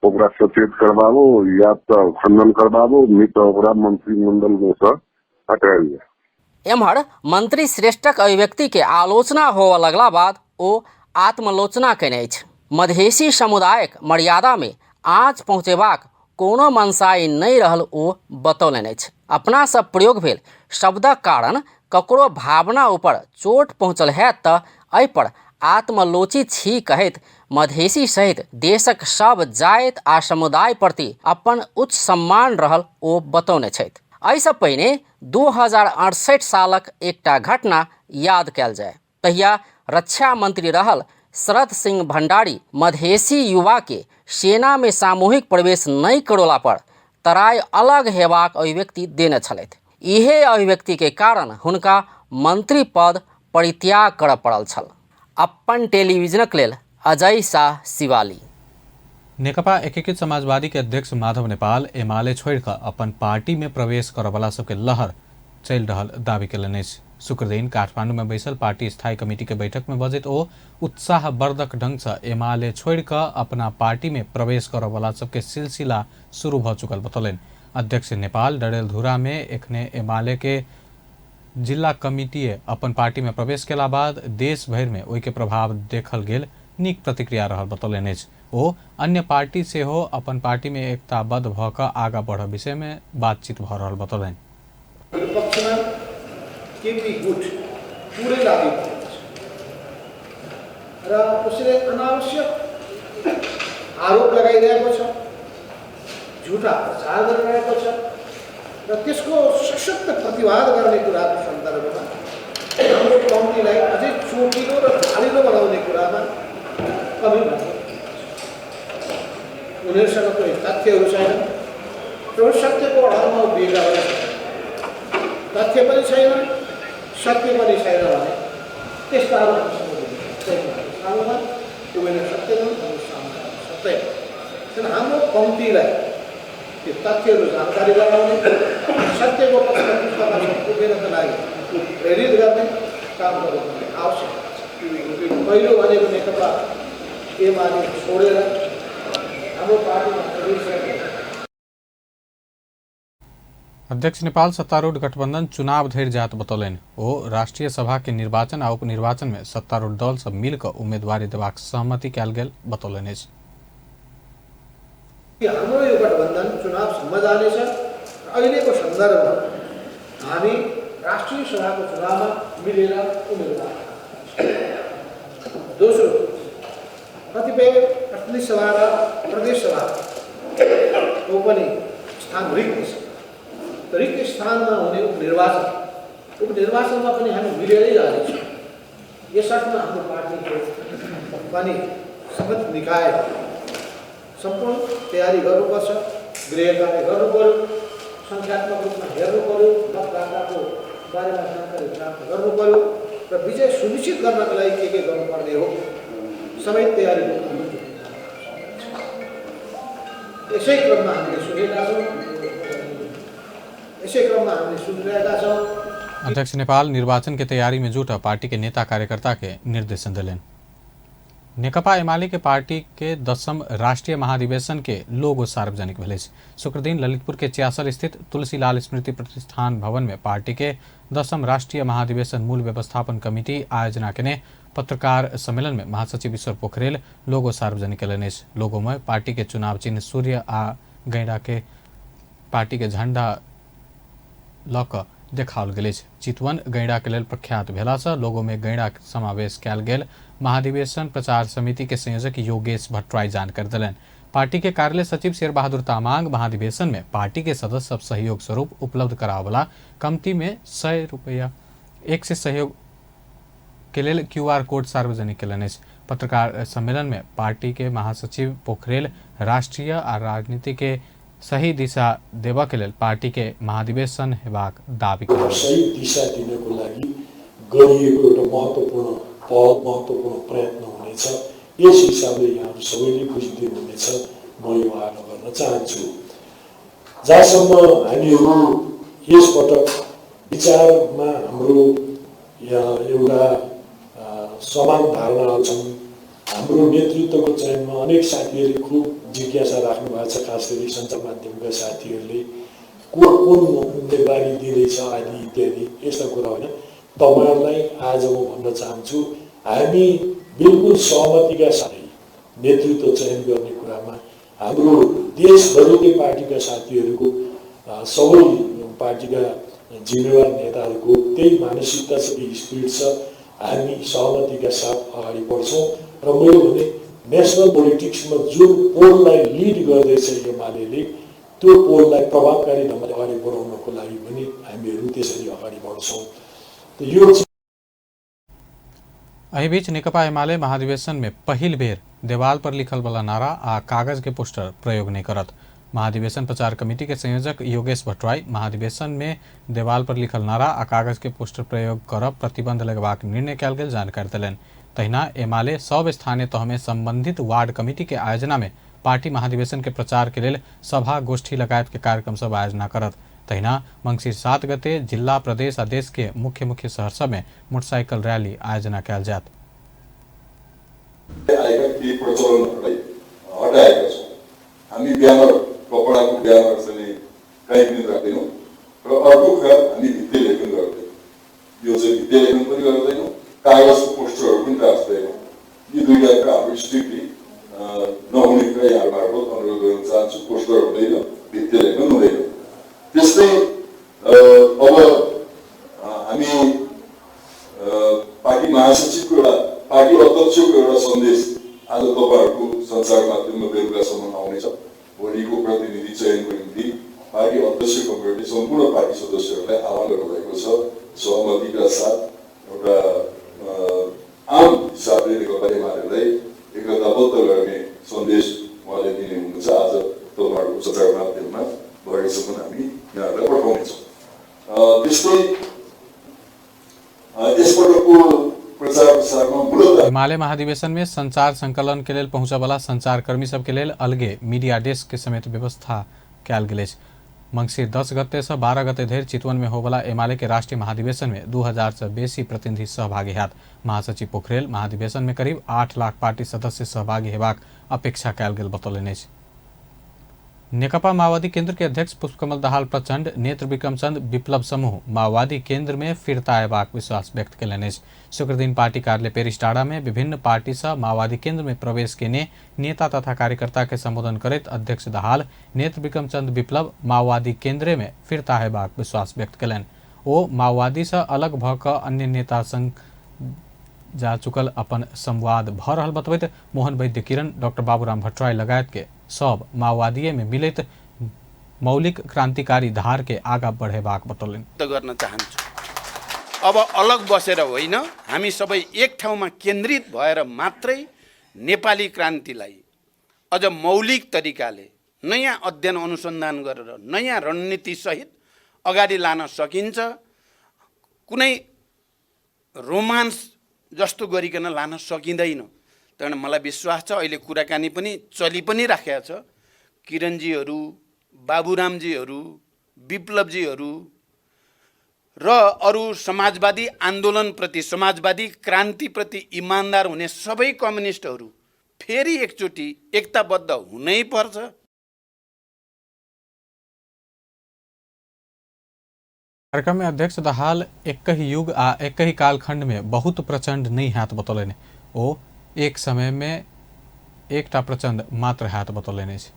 ओकरा सचेत करवाबो या तो खंडन करवाबो नहीं तो ओकरा मंत्रिमंडल में से हटायल जाए। एम्हर मंत्री श्रेष्ठक अभिव्यक्ति के आलोचना होबऽ लगला बाद ओ आत्मलोचना केने अछि। मधेसी समुदायक मर्यादा में आँच पहुँचेबाक कोनो मनसाई नहीं रहल ओ बतौलनि अछि। अपना सब प्रयोग भेल शब्दक कारण ककरो भावना ऊपर चोट पहुँचल है तऽ एहि पर आत्मलोचित छी कहैत मधेसी सहित देशक सब जाति आ समुदाय प्रति अपन उच्च सम्मान रहल ओ बतौने छथि। एहिसँ पहिने 2068 सालक एकटा घटना याद कयल जाय। तहिया रक्षा मंत्री रहल शरद सिंह भंडारी मधेसी युवा के सेना में सामूहिक प्रवेश नहीं करोला पर तराई अलग हेबाक अभिव्यक्ति देने छलथि। इहे अभिव्यक्ति के कारण हुनका मंत्री पद परित्याग करऽ पड़ल छल। अपन टेलीविजनक लेल अजय शाह शिवाली। नेकपा एकीकृत समाजवादी के अध्यक्ष माधव नेपाल एमाले छोड़ कर अपन पार्टी में प्रवेश करऽ वाला सबके लहर चल रहल दावी कयलनि अछि। शुक्र दिन काठमांडू में बैसल पार्टी स्थायी कमेटी के बैठक में बजैत ओ उत्साहवर्धक ढंग से एमाले छोड़ कर अपना पार्टी में प्रवेश करऽ वाला सबके सिलसिला शुरू भ चुकल बतौलनि। अध्यक्ष नेपाल डडेलधुरा में एखने एमाले के जिला कमिटी अपन पार्टी में प्रवेश केला बाद देश भर में ओहि के प्रभाव देखल गेल नीक प्रतिक्रिया रहल बतौलनि अछि। ओ अन्य पार्टी से हो अपन पार्टी में एकताबद्ध भ क आगा बढ़ विषय में बातचीत भ रहल बतौलनि। केपी गुट पूरे लागू र उसले अनावश्यक आरोप लगाइरहेको छ, झुटा प्रचार गरिरहेको छ र त्यसको सशक्त प्रतिवाद गर्ने कुराको सन्दर्भमा हाम्रो कमिटीलाई अझै चोटिलो र धारिलो बनाउने कुरामा कमी भएको उनीहरूसँग कुनै तथ्यहरू छैन र सत्यको आधारमा उभिएका हुन्। तथ्य पनि छैन सत्य पनि छैन भने त्यस्ताहरू सामुमा उभिने सत्य सत्य किन हाम्रो कमिटीलाई त्यो तथ्यहरू जानकारी गराउने सत्यको पक्षमा पुगेनका लागि प्रेरित गर्ने काम गर्नुपर्ने आवश्यक छ। पहिलो भनेको नेकपा एमाले छोडेर हाम्रो पार्टीमा प्रवेश गर्ने। अध्यक्ष नेपाल सत्तारूढ़ गठबंधन चुनाव धरि जात बतौलनि। ओ राष्ट्रीय सभा के निर्वाचन आ उपनिर्वाचन में सत्तारूढ़ दल सब मिलकर उम्मीदवारी देबाक सहमति कयल गेल बतौलनि अछि। हाम्रो यो गठबन्धन चुनावसम्म जानेछ। अहिलेको सन्दर्भमा हामी राष्ट्रिय सभाको चुनावमा मिलेर उम्मेदवार। दोस्रो कतिपय प्रतिनिधि सभा र प्रदेश सभाको पनि स्थान रिक्त छ। रिक्त स्थानमा हुने उपनिर्वाचनमा पनि हामी मिलेरै जानेछौँ। यसर्थमा हाम्रो पार्टीको पनि शपथ निकाय सम्पूर्ण तयारी गर्नुपर्छ। गृह कार्य गर्नु पर्यो, सङ्ख्यात्मक रूपमा हेर्नु पर्यो, मतदाताको बारेमा जानकारी प्राप्त गर्नु पर्यो र विजय सुनिश्चित गर्नको लागि के गर्नुपर्ने हो सबै तयारी गर्नु। यसै क्रममा हामीले सुनेका छौँ। अध्यक्ष नेपाल निर्वाचन के तैयारी में जुटा पार्टी के नेता कार्यकर्ता के निर्देशन दिलन। नेकपा एमाले के पार्टी के 10वीं राष्ट्रीय महाधिवेशन के लोगो सार्वजनिक भेल। शुक्र दिन ललितपुर के चियासर स्थित तुलसीलाल स्मृति प्रतिष्ठान भवन में पार्टी के 10वीं राष्ट्रीय महाधिवेशन मूल व्यवस्थापन कमिटी आयोजना के पत्रकार सम्मेलन में महासचिव ईश्वर पोखरेल लोगो सार्वजनिक करें। लोगो में पार्टी के चुनाव चिन्ह सूर्य आ गैंडा के पार्टी के झंडा लक देखाओल गेल। चितवन गैंडा के लेल प्रख्यात भेला से लोगो में गैंडा के समावेश कयल गेल। महाधिवेशन प्रचार समिति के संयोजक योगेश भट्टराई जानकारी दिलन। पार्टी के कार्यालय सचिव शेर बहादुर तामांग महाधिवेशन में पार्टी के सदस्य सब सहयोग स्वरूप उपलब्ध करावला कमती में 100 रुपया एक से सहयोग के लेल QR कोड सार्वजनिक कलन। पत्रकार सम्मेलन में पार्टी के महासचिव पोखरेल राष्ट्रीय और राजनीति के सही दिशा देवा के लेल पार्टी के महाधिवेशन हेबाक दावी करें। सही दिशा दिनको लागि गरिएको एउटा महत्त्वपूर्ण पहल महत्त्वपूर्ण प्रयत्न हुनेछ। यस हिसाबले यहाँहरू सबैले बुझिदिनु हुनेछ म यो आग्रह गर्न चाहन्छु। जहाँसम्म हामीहरू यसपटक विचारमा हाम्रो एउटा समान धारणाहरू छन्। हाम्रो नेतृत्वको चयनमा अनेक साथीहरूले खुब जिज्ञासा राख्नु भएको छ, खास गरी सञ्चार माध्यमका साथीहरूले कुन उम्मेदवारी दिँदैछ आदि इत्यादि यस्ता कुरा होइन। तपाईँहरूलाई आज म भन्न चाहन्छु हामी बिल्कुल सहमतिका साथै नेतृत्व चयन गर्ने कुरामा हाम्रो देशभरिकै पार्टीका साथीहरूको सबै पार्टीका जिम्मेवार नेताहरूको त्यही मानसिकता छ, त्यही स्पिरिट छ। हामी सहमतिका साथ अगाडि बढ्छौँ र मैले भने नेसनल पोलिटिक्समा जुन पोललाई लिड गर्दैछ एमाले त्यो पोललाई प्रभावकारी ढङ्गले अगाडि बढाउनको लागि पनि हामीहरू त्यसरी अगाडि बढ्छौँ। एहि बीच नेकपा एमाले महाधिवेशन में पहिल बेर देवाल पर लिखल वाला नारा आ कागज के पोस्टर प्रयोग नहीं करत। महाधिवेशन प्रचार कमेटी के संयोजक योगेश भट्टराई महाधिवेशन में देवाल पर लिखल नारा आ कागज के पोस्टर प्रयोग करब प्रतिबंध लगबाक निर्णय कयल गेल जानकारी दिलन। तहिना एमाले सब स्थानीय तह में संबंधित वार्ड कमेटी के आयोजना में पार्टी महाधिवेशन के प्रचार के लिए सभा गोष्ठी लगायत के कार्यक्रम सब आयोजना करत। तहिना मंगसिर 7 गते जिला प्रदेश आ देश के मुख्य शहर सब में मोटरसाइकिल रैली आयोजना कयल जात। हामी ब्यानर कपडाको ब्यानर चाहिँ कहीँ पनि राख्दैनौँ र अर्को कुरा हामी भित्ते लेखन गर्दैनौँ। यो चाहिँ भित्ते लेखन पनि गर्दैनौँ, कागजको पोस्टरहरू पनि राख्दैनौँ। यी दुईटा कुरा हाम्रो स्ट्रिक्टली नहुने कुरा यहाँ मार्फत अनुरोध गर्न चाहन्छु। पोस्टर हुँदैन, भित्ते लेखन हुँदैन। त्यस्तै अब हामी पार्टी महासचिवको एउटा पार्टी अध्यक्षको एउटा सन्देश आज तपाईँहरूको सञ्चार माध्यममा बेलुकासम्म आउनेछ। भोलिको प्रतिनिधि चयनको निम्ति पार्टी अध्यक्ष कमिटीले सम्पूर्ण पार्टी सदस्यहरूलाई आह्वान गर्नुभएको छ। सहमतिका साथ एउटा आम हिसाबले नेकपा एमालेलाई एकताबद्ध गर्ने सन्देश उहाँले दिने हुनुहुन्छ। आज तपाईँहरूको सञ्चार माध्यममा भएसम्म हामी यहाँहरूलाई पठाउनेछौँ। त्यस्तै यसपटकको प्रचार प्रसारमा मूलतः हिमालय महाधिवेशन में संचार संकलन के लिए पहुंचे वाला संचारकर्मी सब के लिए अलगे मीडिया डेस्क के समेत व्यवस्था कयल गेल। मंगसिर 10 गते से 12 गते धरि चितवन में होवला एमाले के राष्ट्रीय महाधिवेशन में 2000 से बेसी प्रतिनिधि सहभागी हैत। महासचिव पोखरेल महाधिवेशन में करीब 8 लाख पार्टी सदस्य सहभागी हेबाक अपेक्षा कयल गेल बतौलनि। नेकपा माओवादी केंद्र के अध्यक्ष पुष्पकमल दाहाल प्रचंड नेत्र विक्रमचंद विप्लव समूह माओवादी केंद्र में फिरता अयबाक विश्वास व्यक्त कयलनि। शुक्र दिन पार्टी कार्यालय पेरिस टाड़ा में विभिन्न पार्टी से माओवादी केंद्र में प्रवेश केने नेता तथा कार्यकर्ता के संबोधन करत अध्यक्ष दाहाल नेत्र विक्रमचंद विप्लव माओवादी केंद्र में फिरता अयबाक विश्वास व्यक्त कयलनि। ओ माओवादी से अलग भ क अन्य नेता संग जा चुकल अपन संवाद भ रहल बतबैत मोहन वैद्य किरण डॉक्टर बाबूराम भट्टराई लगायत के सब माओवादी में मिलित मौलिक क्रांतिकारी धार के आगा बढ़ेबाक बतौलनि। गर्न चाहन्छु अब अलग बसेर होइन, हामी सबै एक ठाउँमा केन्द्रित भएर मात्रै नेपाली क्रान्तिलाई अझ मौलिक तरिकाले नयाँ अध्ययन अनुसन्धान गरेर नयाँ रणनीति सहित अगाडि लान सकिन्छ। कुनै रोमान्स जस्तो गरिकन लान सकिँदैन। तर मलाई विश्वास छ अहिले कुराकानी पनि चलि पनि राखेको छ। किरणजीहरू, बाबुरामजीहरू, विप्लवजीहरू र अरू समाजवादी आन्दोलनप्रति, समाजवादी क्रान्तिप्रति इमान्दार हुने सबै कम्युनिस्टहरू फेरि एकचोटि एकताबद्ध हुनै पर्छ। कार्यक्रम में अध्यक्ष दाहाल एक ही युग आ एक ही कालखंड में बहुत प्रचंड नहीं हाथ बतौलेने ओ एक समय में एकटा प्रचंड मात्र हाथ बतौलेने छ।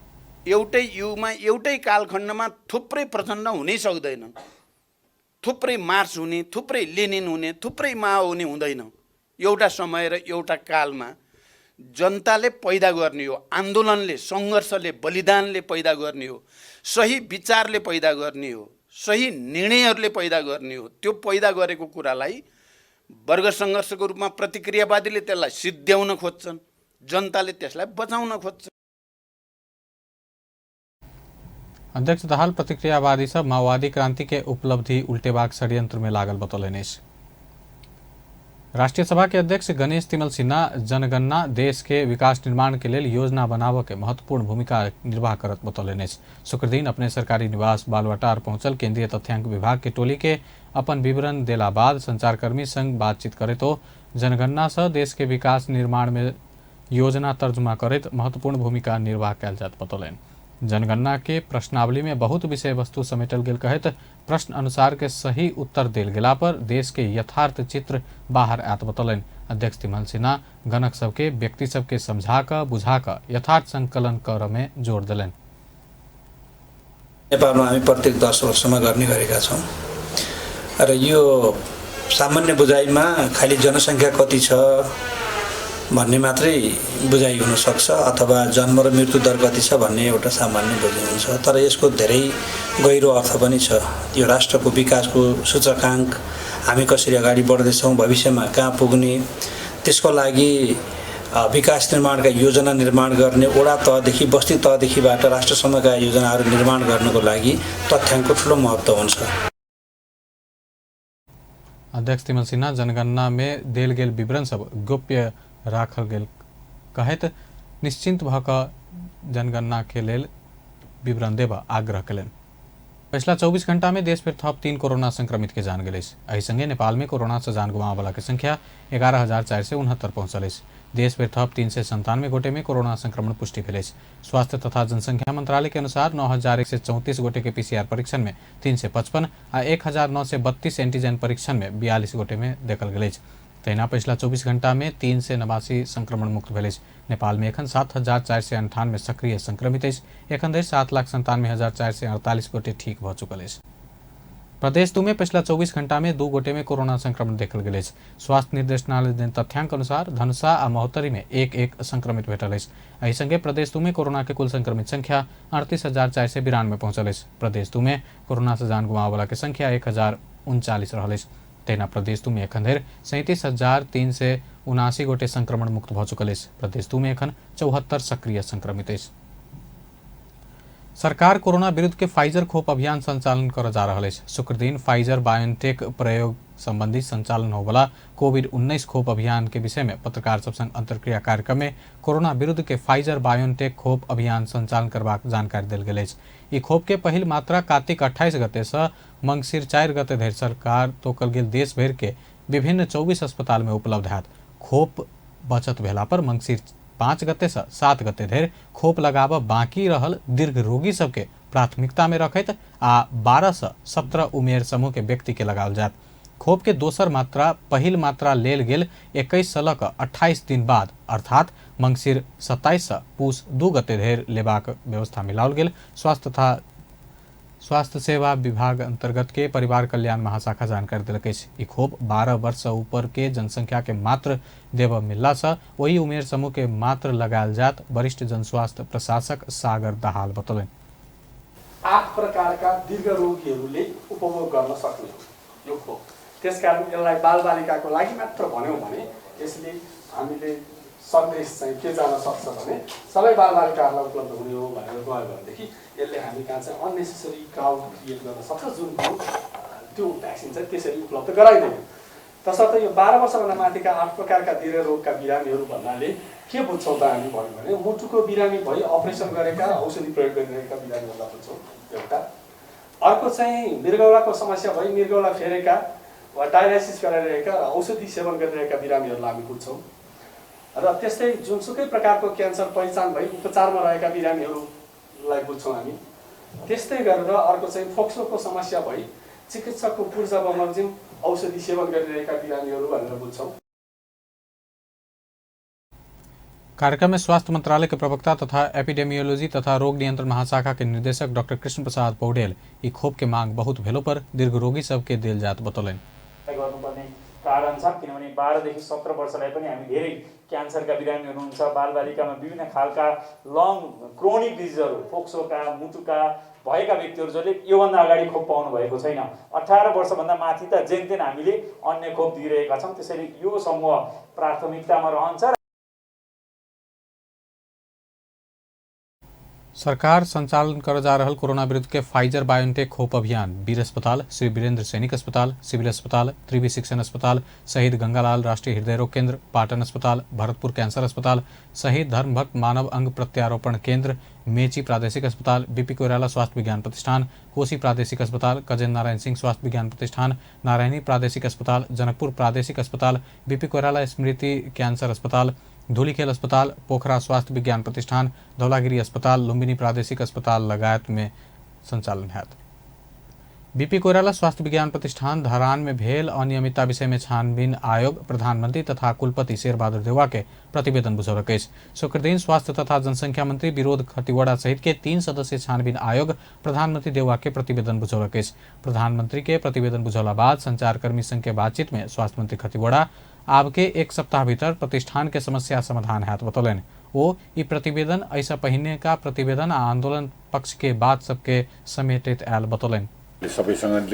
एउटै युगमा एउटै कालखण्डमा थुप्रै प्रचण्ड हुनै सक्दैन, थुप्रै मार्क्स हुने, थुप्रै लेनिन हुने, थुप्रै माओ हुने हुँदैन। एउटा समय र एउटा कालमा जनताले पैदा गर्ने हो, आन्दोलनले, सङ्घर्षले, बलिदानले पैदा गर्ने हो, सही विचारले पैदा गर्ने हो, सही निर्णयहरूले पैदा गर्ने हो। त्यो पैदा गरेको कुरालाई वर्ग सङ्घर्षको रूपमा प्रतिक्रियावादीले त्यसलाई सिद्ध्याउन खोज्छन्, जनताले त्यसलाई बचाउन खोज्छन्। अध्यक्ष दाहाल प्रतिक्रियावादी सब माओवादी क्रांति के उपलब्धि उल्टेबाग षड्यंत्र में लागल बतौलेने। राष्ट्रीय सभा के अध्यक्ष गणेश तिमल सिन्हा जनगणना देश के विकास निर्माण के लिए योजना बनाव के महत्वपूर्ण भूमिका निर्वाह करत बतौलेने। शुक्र दिन अपने सरकारी निवास बालवाटार पहुंचल केंद्रीय तथ्यांक विभाग के टोली के अपन विवरण देला बाद संचारकर्मी संग बातचीत करे तो जनगणना से देश के विकास निर्माण में योजना तर्जुमा करेत महत्वपूर्ण भूमिका निर्वाह कैल जात बतौलेन। जनगणना के प्रश्नावली में बहुत विषय वस्तु समेटल गेल कहत प्रश्न अनुसार के सही उत्तर देल गेला पर देश के यथार्थ चित्र बाहर आत बतौलेन। अध्यक्ष तिमल सिन्हा गणक सबके व्यक्ति सबके समझा क बुझा क यथार्थ संकलन कर में जोड़ दिलेन। नेपालमा हामी प्रत्येक 10 वर्षमा गर्ने गरेका छौं र यो सामान्य बुझाइमा खाली जनसंख्या कति छ भन्ने मात्रै बुझाइ हुन सक्छ अथवा जन्म र मृत्यु दर कति छ भन्ने एउटा सामान्य बुझाइ हुन्छ। तर यसको धेरै गहिरो अर्थ पनि छ। यो राष्ट्रको विकासको सूचकाङ्क, हामी कसरी अगाडि बढ्दैछौँ, भविष्यमा कहाँ पुग्ने, त्यसको लागि विकास निर्माणका योजना निर्माण गर्ने वडा तहदेखि बस्ती तहदेखिबाट राष्ट्रसम्मका योजनाहरू निर्माण गर्नको लागि तथ्याङ्कको ठुलो महत्त्व हुन्छ। अध्यक्ष तिमल सिन्हा जनगणना में देल गेल विवरण सब गोप्य राखल गेल कहत निश्चिंत भ क जनगणना के लेल विवरण देब आग्रह कलन। पिछला 24 घंटा में देश में थप 3 कोरोना संक्रमित के जान गए। एहि संगे नेपाल में कोरोना से जान गुमाव वाला के संख्या 11,469 पहुंचल। देश में थप 397 गोटे में कोरोना संक्रमण पुष्टि भेल। स्वास्थ्य तथा जनसंख्या मंत्रालय के अनुसार 9,134 गोटे के PCR परीक्षण में 355 आ 1,932 एंटीजन परीक्षण में 42 गोटे में देखल गए। तहिना पिछला 24 घंटा में 389 संक्रमण मुक्त भेल। नेपाल में एखन 7,498 सक्रिय संक्रमित। एखन धरि 7,97,448 गोटे ठीक भ चुकल है। प्रदेश 2 में पिछला 24 घंटा में 2 गोटे में कोरोना संक्रमण देखल गए। स्वास्थ्य निर्देशनालय देन तथ्यांक अनुसार धनुषा आ महोत्तरी में एक संक्रमित भेटल है। एहि संगे प्रदेश 2 में कोरोना के कुल संक्रमित संख्या 38,492 पहुंचल है। प्रदेश 2 में कोरोना से जान गुमाव वाला के संख्या 1,039 रहल। तेना प्रदेश 2 में एखन धरि 37,379 गोटे संक्रमण मुक्त भ चुकल है। प्रदेश 2 में एखन 74 सक्रिय संक्रमित है। सरकार कोरोना विरुद्ध के फाइजर खोप अभियान संचालन कर जा रहा है। शुक्र दिन फाइजर बायोटेक प्रयोग संबंधी संचालन होवाला कोविड-19 खोप अभियान के विषय में पत्रकार सब संग अंतरक्रिया कार्यक्रम में कोरोना विरुद्ध के फाइजर बायोटेक खोप अभियान संचालन करबाक जानकारी देल गेल। ई खोप के पहिल मात्रा कार्तिक 28 गते से मंगसिर 4 गते धरि सरकार तोकल गेल देश भर के विभिन्न 24 अस्पताल में उपलब्ध हैत। खोप बचत भेला पर मंगसिर 5 गते से 7 गते धरि खोप लगाब बाकी रहल दीर्घ रोगी सबके प्राथमिकता में रखैत आ 12 से 17 उमेर समूह के व्यक्ति के लगाल जात। खोप के दोसर मात्रा पहिल मात्रा लेल गेल 21 सालक 28 दिन बाद अर्थात मंगसिर 27 से पूस 2 गते धरि लेबाक व्यवस्था मिलाओल गेल। स्वास्थ्य सेवा विभाग अंतर्गत के परिवार कल्याण महाशाखा जानकारी दिलक। ई खोप 12 वर्ष से ऊपर के जनसंख्या के मात्र देव मिलला से वही उमेर समूह के मात्र लगायल जात वरिष्ठ जनस्वास्थ्य प्रशासक सागर दाहाल बतौलन। 8 प्रकारका दीर्घ रोगीहरूले उपभोग गर्न सक्ने हो यो खोप। त्यसकारण यसलाई बालबालिकाको लागि मात्र भन्यौं भने यसले हामीले सन्देश चाहिँ के जान सक्छ भने सबै बालबालिकाहरूलाई उपलब्ध हुने हो भनेर गयो भनेदेखि यसले हामी कहाँ चाहिँ अननेसेसरी क्राउड क्रिएट गर्न सक्छ जुन त्यो भ्याक्सिन चाहिँ त्यसरी उपलब्ध गराइदैन। तसर्थ यो 12 वर्षभन्दा माथिका 8 प्रकारका दीर्घ रोगका बिरामीहरू भन्नाले के बुझ्छौँ त हामी भन्यो भने मुटुको बिरामी भई अपरेसन गरेका औषधि प्रयोग गरिरहेका बिरामीहरूलाई बुझ्छौँ एउटा। अर्को चाहिँ मृगौलाको समस्या भई मृगौला फेरेका वा डायलाइसिस गराइरहेका र औषधि सेवन गरिरहेका बिरामीहरूलाई हामी बुझ्छौँ र त्यस्तै जुनसुकै प्रकारको क्यान्सर पहिचान भई उपचारमा रहेका बिरामीहरूलाई बुझ्छौँ हामी। त्यस्तै गरेर अर्को चाहिँ फोक्सोको समस्या भई चिकित्सकको पूर्जा बमोजिम औषधि सेवन गरिरहेका बिरामीहरू भनेर बुझ्छौँ। कार्यक्रम में स्वास्थ्य मंत्रालय के प्रवक्ता तथा एपिडेमियोलॉजी तथा रोग नियंत्रण महाशाखा के निर्देशक डॉक्टर कृष्ण प्रसाद पौडेल यी खोप के मांग बहुत भेलो पर दीर्घ रोगी सबके दिल जात बतौलन। गर्नुपर्ने कारण छ किनभने 12 देखि 17 वर्षलाई पनि हामी धेरै क्यान्सरका बिरामी हुनुहुन्छ। बालबालिकामा विभिन्न खालका लङ क्रोनिक डिजिजहरू फोक्सोका मुटुका भएका व्यक्तिहरू जसले योभन्दा अगाडि खोप पाउनु भएको छैन। 18 वर्षभन्दा माथि त जेनतेन हामीले अन्य खोप दिइरहेका छौँ। त्यसैले यो समूह प्राथमिकतामा रहन्छ। सरकार संचालन कर जा रहल कोरोना विरुद्ध के फाइजर बायोनटेक खोप अभियान वीर अस्पताल, श्री वीरेंद्र सैनिक अस्पताल, सिविल अस्पताल, त्रिवी शिक्षण अस्पताल, शहीद गंगालाल राष्ट्रीय हृदय रोग केंद्र, पाटन अस्पताल, भरतपुर कैंसर अस्पताल, शहीद धर्मभक्त मानव अंग प्रत्यारोपण केंद्र, मेची प्रादेशिक अस्पताल, बीपी कोइराला स्वास्थ्य विज्ञान प्रतिष्ठान, कोसी प्रादेशिक अस्पताल, गजेंद्र नारायण सिंह स्वास्थ्य विज्ञान प्रतिष्ठान, नारायणी प्रादेशिक अस्पताल, जनकपुर प्रादेशिक अस्पताल, बीपी कोइराला स्मृति कैंसर अस्पताल, धूलीखेल अस्पताल, पोखरा स्वास्थ्य विज्ञान प्रतिष्ठान, धौलागिरी अस्पताल, लुम्बिनी प्रादेशिक अस्पताल लगायत में संचालन है। बीपी कोइराला स्वास्थ्य विज्ञान प्रतिष्ठान धरान में भेल अनियमितता विषय में छानबीन आयोग प्रधानमंत्री तथा कुलपति शेरबहादुर देउवा के प्रतिवेदन बुझौलक। शुक्रदिन स्वास्थ्य तथा जनसंख्या मंत्री विरोध खतिवड़ा सहित के 3 सदस्यीय छानबीन आयोग प्रधानमंत्री देउवा के प्रतिवेदन बुझौलक। प्रधानमंत्री के प्रतिवेदन बुझौला बाद संचारकर्मी संघ के बातचीत में स्वास्थ्य मंत्री खतिवड़ा आब के 1 सप्ताह भीतर प्रतिष्ठान के समस्या समाधान हैत बतौलन। वो ई प्रतिवेदन ऐसा पहिने का प्रतिवेदन आंदोलन पक्ष के बात सबके समेटित आयल बतौलन। सबैसँग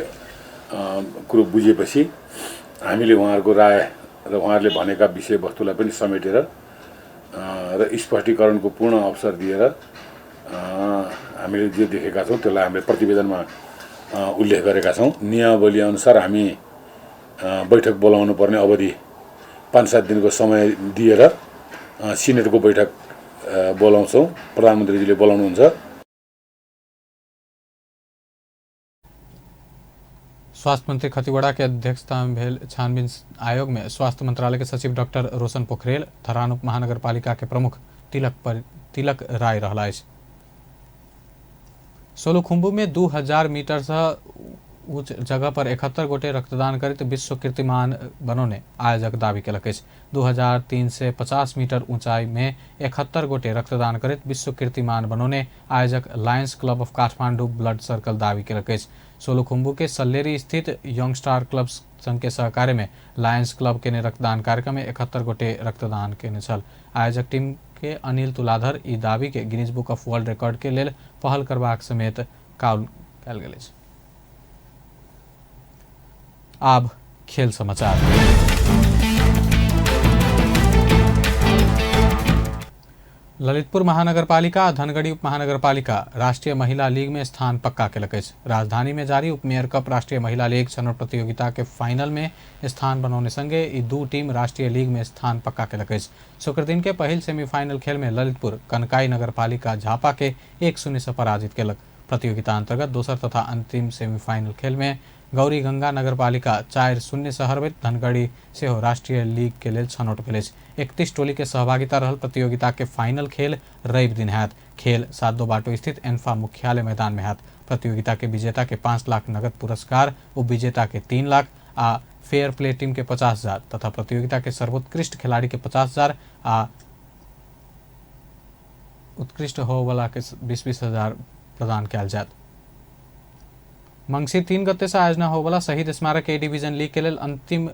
कुरो बुझेपछि हामीले उहाँहरूको राय र उहाँहरूले भनेका विषयवस्तुलाई पनि समेटेर र स्पष्टीकरणको पूर्ण अवसर दिएर हामीले जे देखेका छौँ त्यसलाई हामीले प्रतिवेदनमा उल्लेख गरेका छौँ। नियमावली अनुसार हामी बैठक बोलाउनु पर्ने अवधि 5-7 दिनको समय दिएर सिनेटको बैठक बोलाउँछौँ। प्रधानमन्त्रीजीले बोलाउनुहुन्छ। स्वास्थ्य मंत्री खतिवड़ा के अध्यक्षता में भेल छानबीन आयोग में स्वास्थ्य मंत्रालय के सचिव डॉक्टर रोशन पोखरेल, धरान उप महानगरपालिका के प्रमुख तिलक राय रहला। सोलुखुम्बू में 2000 मीटर से उच्च जगह पर 71 गोटे रक्तदान करित विश्व कीर्तिमान बनोने आयोजक दावी केलक। 2350 मीटर ऊंचाई में 71 गोटे रक्तदान करित विश्व कीर्तिमान बनोने आयोजक Lions club of Kathmandu blood circle दावी केलक। सोलुखुम्बू के सल्लेरी स्थित यंग स्टार क्लब संघ के सहकार्य में लायंस क्लब के रक्तदान कार्यक्रम में 71 गोटे रक्तदान केने छल। आयोजक टीम के अनिल तुलाधर ई दावी के Guinness book of world record के लेल पहल करबाक समेत काउल कयल गेल। अब खेल समाचार। ललितपुर महानगरपालिका धनगढ़ी उप महानगरपालिका राष्ट्रीय महिला लीग में स्थान पक्का केलक। राजधानी में जारी उपमेयर कप राष्ट्रीय महिला लीग छनौट प्रतियोगिता के फाइनल में स्थान बनौने संगे ई 2 टीम राष्ट्रीय लीग में स्थान पक्का केलक। शुक्रदिन के पहिल सेमीफाइनल खेल में ललितपुर कनकाई नगरपालिका झापा के 1-0 से पराजित केलक। प्रतियोगिता अंतर्गत दोसर तथा अंतिम सेमीफाइनल खेल में गौरी गंगा नगरपालिका 4-0 से हरबैत धनगढ़ी से हो राष्ट्रीय लीग के लेल छनौट भेल। 31 टोली के सहभागिता रहल प्रतियोगिता के फाइनल खेल रवि दिन हैत। खेल सादो बाटो स्थित एनफा मुख्यालय मैदान में हैत। प्रतियोगिता के विजेता के 5 लाख नगद पुरस्कार, उप विजेता के 3 लाख आ फेयर प्ले टीम के 50,000 तथा प्रतियोगिता के सर्वोत्कृष्ट खिलाड़ी के 50,000 आ उत्कृष्ट हो वाला के 20,000 प्रदान कयल जात। मंगसिर 3 गते से आयोजना होवाला शहीद स्मारक ए डिवीजन लीग के लेल अंतिम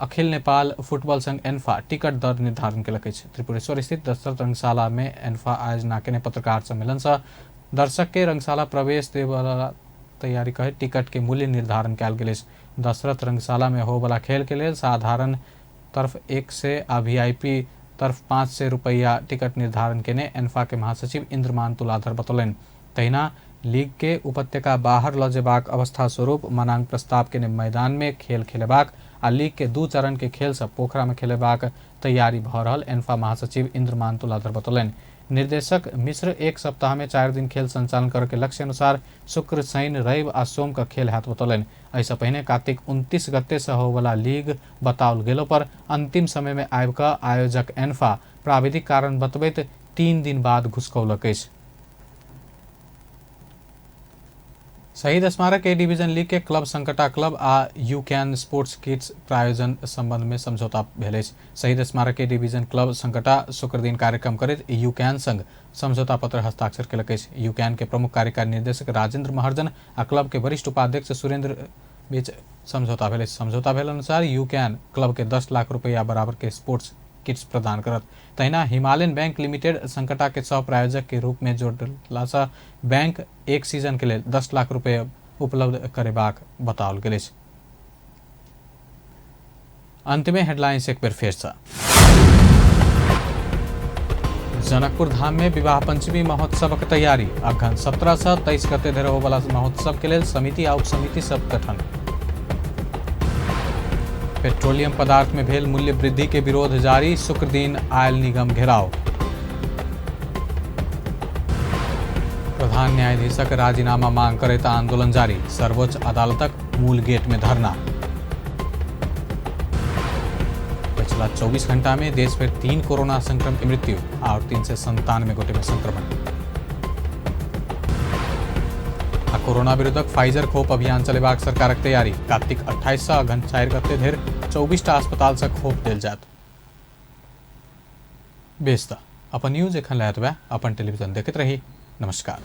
अखिल नेपाल फुटबॉल संघ एन्फा टिकट दर निर्धारण केलक। त्रिपुरेश्वर स्थित दशरथ रंगशाला में एन्फा आयोजना के पत्रकार सम्मेलन से दर्शक के रंगशाला प्रवेश देवाला तैयारी कहे टिकट के मूल्य निर्धारण कयल गेल। दशरथ रंगशाला में होवाला खेल के लेल साधारण तरफ 1 से आ VIP तरफ 500 रुपया टिकट निर्धारण केने एन्फा के महासचिव इंद्रमान तुलाधर बतौलन। तहिना लीग के उपत्यका बाहर ल जेबाक अवस्था स्वरूप मनांग प्रस्ताव के मैदान में खेल खेलेबाक आ लीग के 2 चरण के खेल सब पोखरा में खेलेबाक तैयारी भ रहल एन्फा महासचिव इंद्रमान तुलाधर बतौलन। निर्देशक मिश्र एक सप्ताह में 4 दिन खेल संचालन करके लक्ष्य अनुसार शुक्र शनि रवि आ सोम का खेल हाथ बतौलन। ऐसा पहले कार्तिक 29 गते से हो वाला लीग बताओल गेलो पर अंतिम समय में आबि कऽ आयोजक एन्फा प्राविधिक कारण बतबैत 3 दिन बाद घुसकौलक अछि। शहीद स्मारक ए डिवीजन लीग के क्लब संकटा क्लब आ यू कैन स्पोर्ट्स किट्स प्रायोजन संबंध में समझौता भेल अछि। शहीद स्मारक ए डिवीजन क्लब संकटा शुक्र दिन कार्यक्रम करैत यू कैन संग समझौता पत्र हस्ताक्षर केलक अछि। यू कैन के प्रमुख कार्यकारी निर्देशक राजेंद्र महाजन आ क्लब के वरिष्ठ उपाध्यक्ष सुरेंद्र बीच समझौता भेल अछि। समझौता भेल अनुसार यू कैन क्लब के 10 लाख रुपया बराबर के स्पोर्ट्स किट्स प्रदान करत। तहिना हिमालयन बैंक लिमिटेड संकटा के सह प्रायोजक के रूप में जोड़ला सँ बैंक एक सीजन के लिए 10 लाख रुपया उपलब्ध करेबाक बताओल गेल अछि। अंत में हेडलाइंस एक बेर फेर सँ। जनकपुर धाम में विवाह पंचमी महोत्सवक तैयारी। अखन 17 से 23 गते धरि होबला महोत्सव के लेल समिति आ उपसमिति सब गठन। पेट्रोलियम पदार्थ में भेल मूल्य वृद्धि के विरोध जारी, शुक्र दिन आयल निगम घेराव। प्रधान न्यायाधीशक राजीनामा मांग करैत आंदोलन जारी, सर्वोच्च अदालतक मूल गेट में धरना। पिछला 24 घंटा में देश भर 3 कोरोना संक्रमित की मृत्यु और 397 गोटे में संक्रमण। कोरोना विरुद्धक फाइजर खोप अभियान चलेबाक सरकारक तैयारी। कार्तिक 28 से अगहन 4 गते धरि 24टा अस्पताल से खोप देल जात। बेस त अपन न्यूज एखन लैत बा अपन टेलीविजन देखैत रही। नमस्कार।